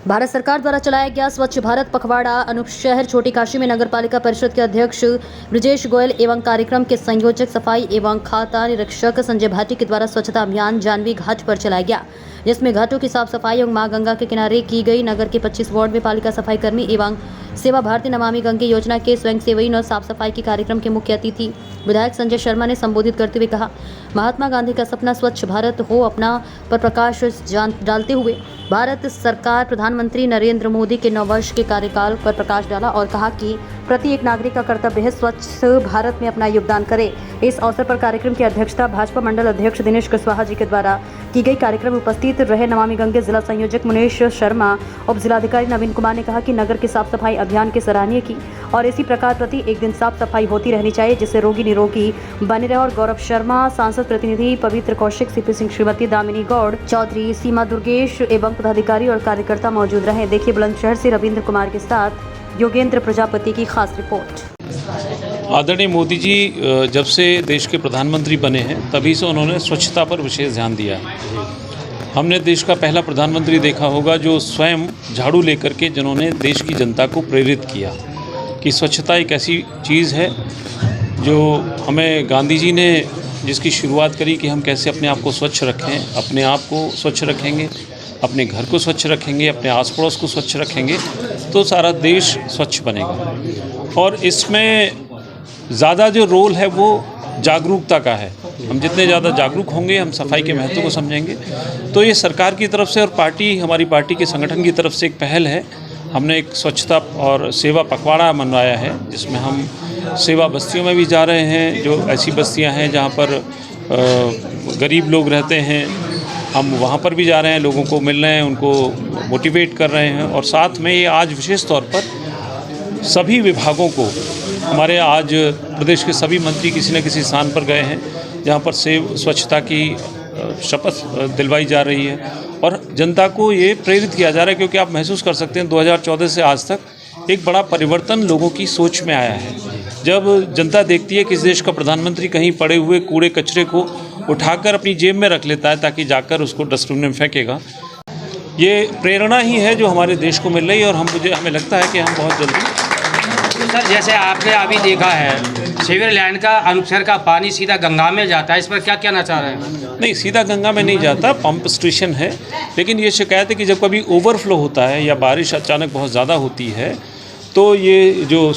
भारत सरकार द्वारा चलाया गया स्वच्छ भारत पखवाड़ा अनूप शहर छोटी काशी में नगर पालिका परिषद के अध्यक्ष ब्रजेश गोयल एवं कार्यक्रम के संयोजक सफाई एवं खाता निरीक्षक संजय भाटी के द्वारा स्वच्छता अभियान जानवी घाट पर चलाया गया, जिसमें घाटों की साफ सफाई एवं मां गंगा के किनारे की गई। नगर के 25 वार्ड में पालिका सफाई कर्मी एवं सेवा भारती नमामि गंगे योजना के स्वयंसेवी और साफ सफाई के कार्यक्रम के मुख्य अतिथि विधायक संजय शर्मा ने संबोधित करते हुए कहा, महात्मा गांधी का सपना स्वच्छ भारत हो अपना पर प्रकाश डालते हुए भारत सरकार प्रधानमंत्री नरेंद्र मोदी के 9 वर्ष के कार्यकाल पर प्रकाश डाला और कहा कि प्रति एक नागरिक का कर्तव्य है स्वच्छ भारत में अपना योगदान करे। इस अवसर पर कार्यक्रम की अध्यक्षता भाजपा मंडल अध्यक्ष दिनेश कुशवाहा जी के द्वारा की गई। कार्यक्रम में उपस्थित रहे नमामि गंगे जिला संयोजक मुनेश शर्मा, उप जिलाधिकारी नवीन कुमार ने कहा कि नगर की साफ सफाई अभियान की सराहनीय की और इसी प्रकार प्रति एक दिन साफ सफाई होती रहनी चाहिए, जिससे रोगी निरोगी बने रहे। और गौरव शर्मा, सांसद प्रतिनिधि पवित्र कौशिक, सीपी सिंह, श्रीमती दामिनी गौड़ चौधरी, सीमा दुर्गेश एवं पदाधिकारी और कार्यकर्ता मौजूद रहे। देखिए बुलंदशहर से रविंद्र कुमार के साथ योगेंद्र प्रजापति की खास रिपोर्ट। आदरणीय मोदी जी जब से देश के प्रधानमंत्री बने हैं तभी से उन्होंने स्वच्छता पर विशेष ध्यान दिया है। हमने देश का पहला प्रधानमंत्री देखा होगा जो स्वयं झाड़ू लेकर के जिन्होंने देश की जनता को प्रेरित किया कि स्वच्छता एक ऐसी चीज़ है जो हमें गांधी जी ने जिसकी शुरुआत करी कि हम कैसे अपने आप को स्वच्छ रखें, अपने आप को स्वच्छ रखेंगे, अपने घर को स्वच्छ रखेंगे, अपने आस पड़ोस को स्वच्छ रखेंगे तो सारा देश स्वच्छ बनेगा। और इसमें ज़्यादा जो रोल है वो जागरूकता का है। हम जितने ज़्यादा जागरूक होंगे हम सफाई के महत्व को समझेंगे। तो ये सरकार की तरफ से और हमारी पार्टी के संगठन की तरफ से एक पहल है। हमने एक स्वच्छता और सेवा पखवाड़ा मनवाया है जिसमें हम सेवा बस्तियों में भी जा रहे हैं, जो ऐसी बस्तियां हैं जहां पर गरीब लोग रहते हैं, हम वहां पर भी जा रहे हैं, लोगों को मिल रहे हैं, उनको मोटिवेट कर रहे हैं। और साथ में ये आज विशेष तौर पर सभी विभागों को, हमारे आज प्रदेश के सभी मंत्री किसी न किसी स्थान पर गए हैं जहां पर स्वच्छता की शपथ दिलवाई जा रही है और जनता को ये प्रेरित किया जा रहा है, क्योंकि आप महसूस कर सकते हैं 2014 से आज तक एक बड़ा परिवर्तन लोगों की सोच में आया है। जब जनता देखती है कि इस देश का प्रधानमंत्री कहीं पड़े हुए कूड़े कचरे को उठाकर अपनी जेब में रख लेता है ताकि जाकर उसको डस्टबिन में फेंकेगा, ये प्रेरणा ही है जो हमारे देश को मिल रही है। और हमें लगता है कि हम बहुत जल्दी सर, जैसे आपने अभी देखा है सीवर लाइन का अनुसार का पानी सीधा गंगा में जाता है, इस पर क्या कहना चाह रहे हैं? नहीं, सीधा गंगा में नहीं जाता, पंप स्टेशन है। लेकिन ये शिकायत है कि जब कभी ओवरफ्लो होता है या बारिश अचानक बहुत ज़्यादा होती है तो ये जो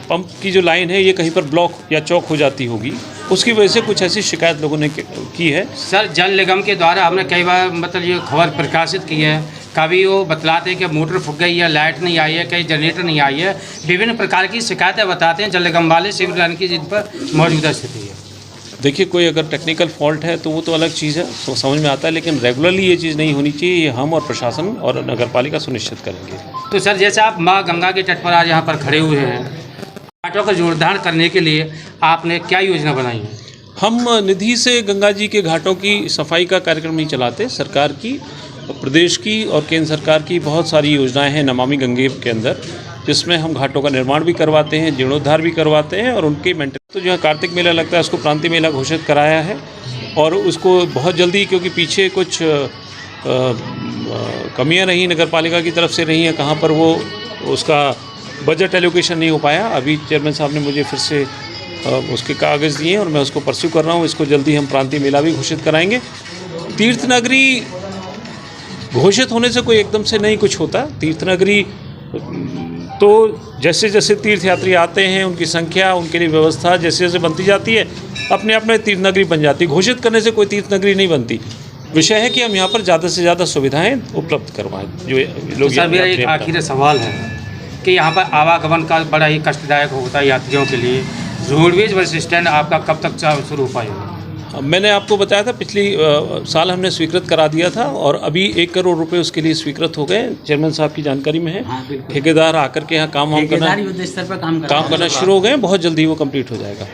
पंप की जो लाइन है ये कहीं पर ब्लॉक या चौक हो जाती होगी, उसकी वजह से कुछ ऐसी शिकायत लोगों ने की है। सर, जल निगम के द्वारा हमने कई बार ये खबर प्रकाशित की है, कभी वो बतलाते हैं कि मोटर फूक गई है, लाइट नहीं आई है, कहीं जनरेटर नहीं आई है, विभिन्न प्रकार की शिकायतें बताते हैं जल निगम वाले सिविल लाइन की, जिन पर मौजूदा स्थिति है। देखिए, कोई अगर टेक्निकल फॉल्ट है तो वो तो अलग चीज़ है, समझ में आता है, लेकिन रेगुलरली ये चीज़ नहीं होनी चाहिए। ये हम और प्रशासन और नगर पालिका सुनिश्चित करेंगे। तो सर, जैसे आप माँ गंगा के तट पर आज यहाँ पर खड़े हुए हैं, घाटों का जोड़दार करने के लिए आपने क्या योजना बनाई है? हम निधि से गंगा जी के घाटों की सफाई का कार्यक्रम नहीं चलाते। सरकार की, प्रदेश की और केंद्र सरकार की बहुत सारी योजनाएं हैं नमामि गंगे के अंदर, जिसमें हम घाटों का निर्माण भी करवाते हैं, जीर्णोद्धार भी करवाते हैं और उनके मेंटेनेंस। तो जो है कार्तिक मेला लगता है उसको प्रांतीय मेला घोषित कराया है और उसको बहुत जल्दी, क्योंकि पीछे कुछ कमियां रही नगर पालिका की तरफ से रही हैं, कहाँ पर वो उसका बजट एलोकेशन नहीं हो पाया। अभी चेयरमैन साहब ने मुझे फिर से उसके कागज़ दिए और मैं उसको परस्यू कर रहा हूँ। इसको जल्दी हम प्रांतीय मेला भी घोषित कराएंगे। तीर्थनगरी घोषित होने से कोई एकदम से नहीं कुछ होता। तीर्थनगरी तो जैसे जैसे तीर्थयात्री आते हैं उनकी संख्या, उनके लिए व्यवस्था जैसे जैसे बनती जाती है, अपने आप में तीर्थनगरी बन जाती है। घोषित करने से कोई तीर्थनगरी नहीं बनती। विषय है कि हम यहाँ पर ज़्यादा से ज़्यादा सुविधाएं उपलब्ध करवाएं जो लोग। सर, मेरा एक आखिरी सवाल है कि यहाँ पर आवागमन का बड़ा ही कष्टदायक होता है यात्रियों के लिए। रोडवेज बस स्टैंड आपका कब तक शुरू हो पाएगा? मैंने आपको बताया था पिछली साल हमने स्वीकृत करा दिया था और अभी 1 करोड़ रुपए उसके लिए स्वीकृत हो गए। चेयरमैन साहब की जानकारी में है। ठेकेदार आकर के यहाँ काम करना शुरू हो गए, बहुत जल्दी वो कंप्लीट हो जाएगा।